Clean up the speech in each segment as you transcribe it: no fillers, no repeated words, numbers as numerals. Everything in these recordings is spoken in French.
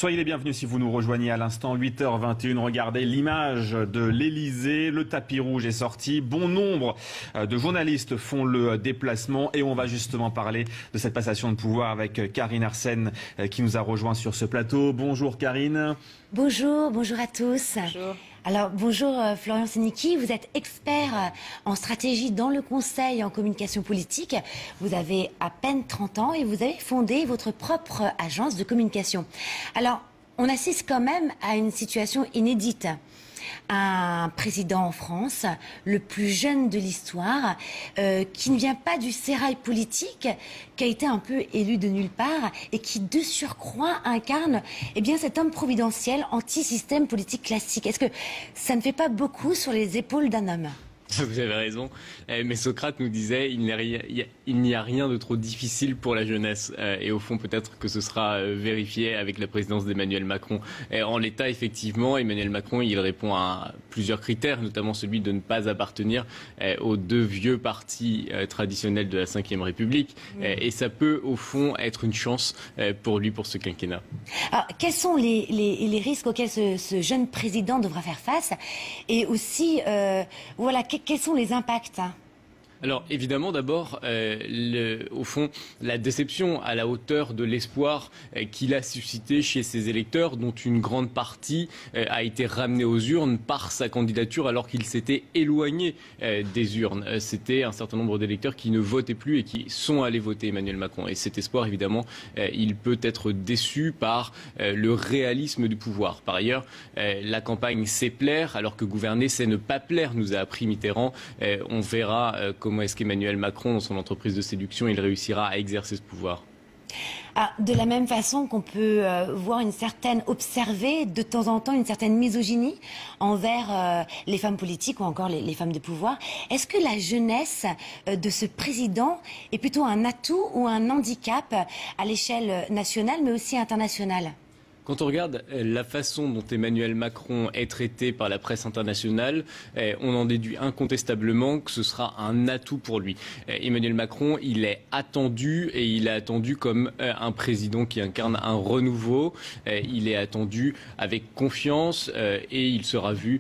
Soyez les bienvenus si vous nous rejoignez à l'instant, 8h21. Regardez l'image de l'Elysée. Le tapis rouge est sorti. Bon nombre de journalistes font le déplacement et on va justement parler de cette passation de pouvoir avec Karine Arsène qui nous a rejoint sur ce plateau. Bonjour Karine. Bonjour, bonjour à tous. Bonjour. Alors bonjour Florian Séniki, vous êtes expert en stratégie dans le conseil en communication politique. Vous avez à peine 30 ans et vous avez fondé votre propre agence de communication. Alors on assiste quand même à une situation inédite. Un président en France, le plus jeune de l'histoire, qui ne vient pas du sérail politique, qui a été un peu élu de nulle part et qui de surcroît incarne cet homme providentiel anti-système politique classique. Est-ce que ça ne fait pas beaucoup sur les épaules d'un homme ? Vous avez raison, mais Socrate nous disait il n'y a rien de trop difficile pour la jeunesse. Et au fond, peut-être que ce sera vérifié avec la présidence d'Emmanuel Macron. Et en l'état, effectivement, Emmanuel Macron, il répond à plusieurs critères, notamment celui de ne pas appartenir aux deux vieux partis traditionnels de la Ve République. Et ça peut, au fond, être une chance pour lui, pour ce quinquennat. Alors, quels sont les risques auxquels ce jeune président devra faire face? Et aussi, quels sont les impacts? Alors évidemment d'abord, au fond, la déception à la hauteur de l'espoir qu'il a suscité chez ses électeurs, dont une grande partie a été ramenée aux urnes par sa candidature alors qu'il s'était éloigné des urnes. C'était un certain nombre d'électeurs qui ne votaient plus et qui sont allés voter Emmanuel Macron. Et cet espoir, évidemment, il peut être déçu par le réalisme du pouvoir. Par ailleurs, la campagne sait plaire alors que gouverner c'est ne pas plaire, nous a appris Mitterrand. On verra comment est-ce qu'Emmanuel Macron, dans son entreprise de séduction, il réussira à exercer ce pouvoir. De la même façon qu'on peut observer de temps en temps une certaine misogynie envers les femmes politiques ou encore les femmes de pouvoir, est-ce que la jeunesse de ce président est plutôt un atout ou un handicap à l'échelle nationale mais aussi internationale ? Quand on regarde la façon dont Emmanuel Macron est traité par la presse internationale, on en déduit incontestablement que ce sera un atout pour lui. Emmanuel Macron, il est attendu et il est attendu comme un président qui incarne un renouveau. Il est attendu avec confiance et il sera vu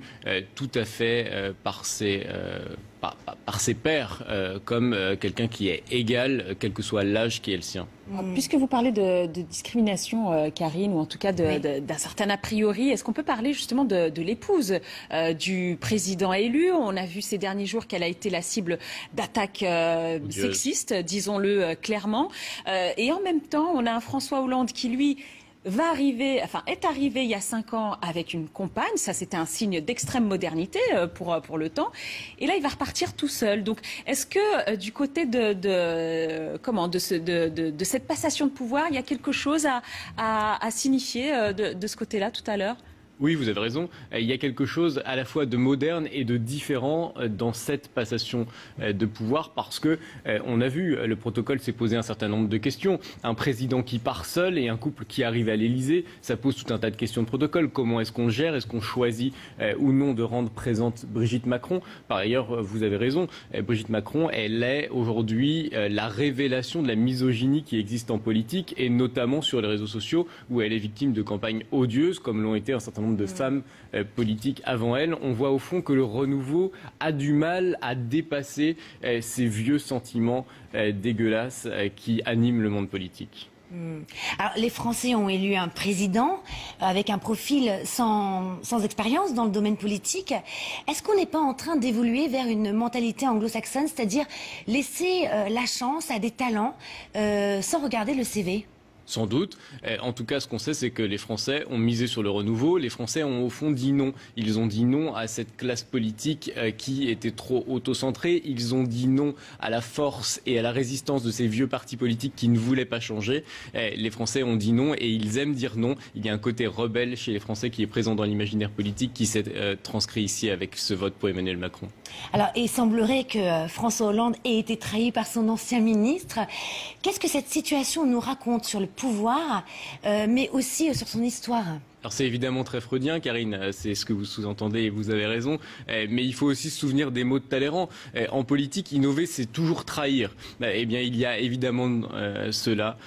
tout à fait par ses pairs comme quelqu'un qui est égal, quel que soit l'âge qui est le sien. Puisque vous parlez de discrimination, Karine, ou en tout cas d'un certain a priori, est-ce qu'on peut parler justement de l'épouse du président élu? On a vu ces derniers jours qu'elle a été la cible d'attaques sexistes, disons-le clairement. Et en même temps, on a un François Hollande qui, lui, est arrivé il y a 5 ans avec une compagne. Ça, c'était un signe d'extrême modernité pour le temps. Et là, il va repartir tout seul. Donc, est-ce que du côté de cette passation de pouvoir, il y a quelque chose à signifier de ce côté-là tout à l'heure? Oui, vous avez raison. Il y a quelque chose à la fois de moderne et de différent dans cette passation de pouvoir parce que on a vu, le protocole s'est posé un certain nombre de questions. Un président qui part seul et un couple qui arrive à l'Elysée, ça pose tout un tas de questions de protocole. Comment est-ce qu'on gère? Est-ce qu'on choisit ou non de rendre présente Brigitte Macron? Par ailleurs, vous avez raison, Brigitte Macron, elle est aujourd'hui la révélation de la misogynie qui existe en politique et notamment sur les réseaux sociaux où elle est victime de campagnes odieuses comme l'ont été un certain nombre de femmes politiques avant elle. On voit au fond que le renouveau a du mal à dépasser ces vieux sentiments dégueulasses qui animent le monde politique. Alors, les Français ont élu un président avec un profil sans expérience dans le domaine politique. Est-ce qu'on n'est pas en train d'évoluer vers une mentalité anglo-saxonne, c'est-à-dire laisser la chance à des talents sans regarder le CV ? Sans doute. En tout cas, ce qu'on sait, c'est que les Français ont misé sur le renouveau. Les Français ont au fond dit non. Ils ont dit non à cette classe politique qui était trop autocentrée. Ils ont dit non à la force et à la résistance de ces vieux partis politiques qui ne voulaient pas changer. Les Français ont dit non et ils aiment dire non. Il y a un côté rebelle chez les Français qui est présent dans l'imaginaire politique qui s'est transcrit ici avec ce vote pour Emmanuel Macron. Alors, il semblerait que François Hollande ait été trahi par son ancien ministre. Qu'est-ce que cette situation nous raconte sur le pouvoir, mais aussi sur son histoire. Alors c'est évidemment très freudien, Karine, c'est ce que vous sous-entendez et vous avez raison, mais il faut aussi se souvenir des mots de Talleyrand. En politique, innover, c'est toujours trahir. Eh bien, il y a évidemment cela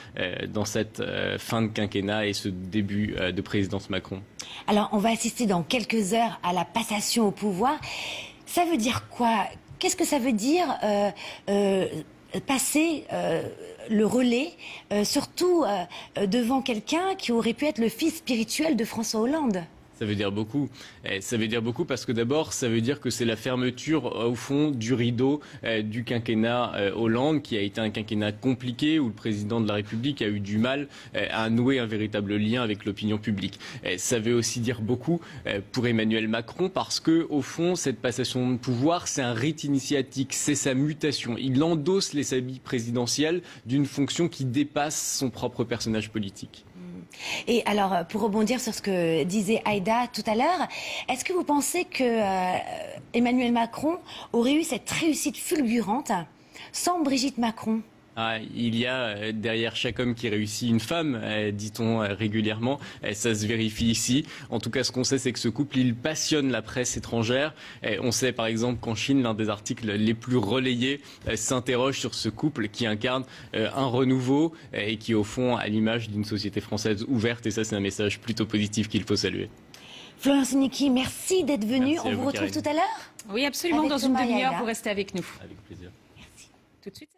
dans cette fin de quinquennat et ce début de présidence Macron. Alors, on va assister dans quelques heures à la passation au pouvoir. Ça veut dire quoi? Qu'est-ce que ça veut dire passer le relais, surtout devant quelqu'un qui aurait pu être le fils spirituel de François Hollande? Ça veut dire beaucoup. Ça veut dire beaucoup parce que d'abord, ça veut dire que c'est la fermeture, au fond, du rideau du quinquennat Hollande, qui a été un quinquennat compliqué, où le président de la République a eu du mal à nouer un véritable lien avec l'opinion publique. Ça veut aussi dire beaucoup pour Emmanuel Macron, parce que, au fond, cette passation de pouvoir, c'est un rite initiatique, c'est sa mutation. Il endosse les habits présidentiels d'une fonction qui dépasse son propre personnage politique. Et alors, pour rebondir sur ce que disait Aïda tout à l'heure, est-ce que vous pensez que Emmanuel Macron aurait eu cette réussite fulgurante sans Brigitte Macron? Il y a derrière chaque homme qui réussit une femme, dit-on régulièrement. Ça se vérifie ici. En tout cas, ce qu'on sait, c'est que ce couple, il passionne la presse étrangère. On sait par exemple qu'en Chine, l'un des articles les plus relayés s'interroge sur ce couple qui incarne un renouveau et qui, au fond, a l'image d'une société française ouverte. Et ça, c'est un message plutôt positif qu'il faut saluer. Florian Sénéqui, merci d'être venu. Merci on vous retrouve Karine. tout à l'heure? Oui, absolument. Avec dans Thomas une demi-heure, Yaïda. vous restez avec nous. Avec plaisir. Merci. Tout de suite.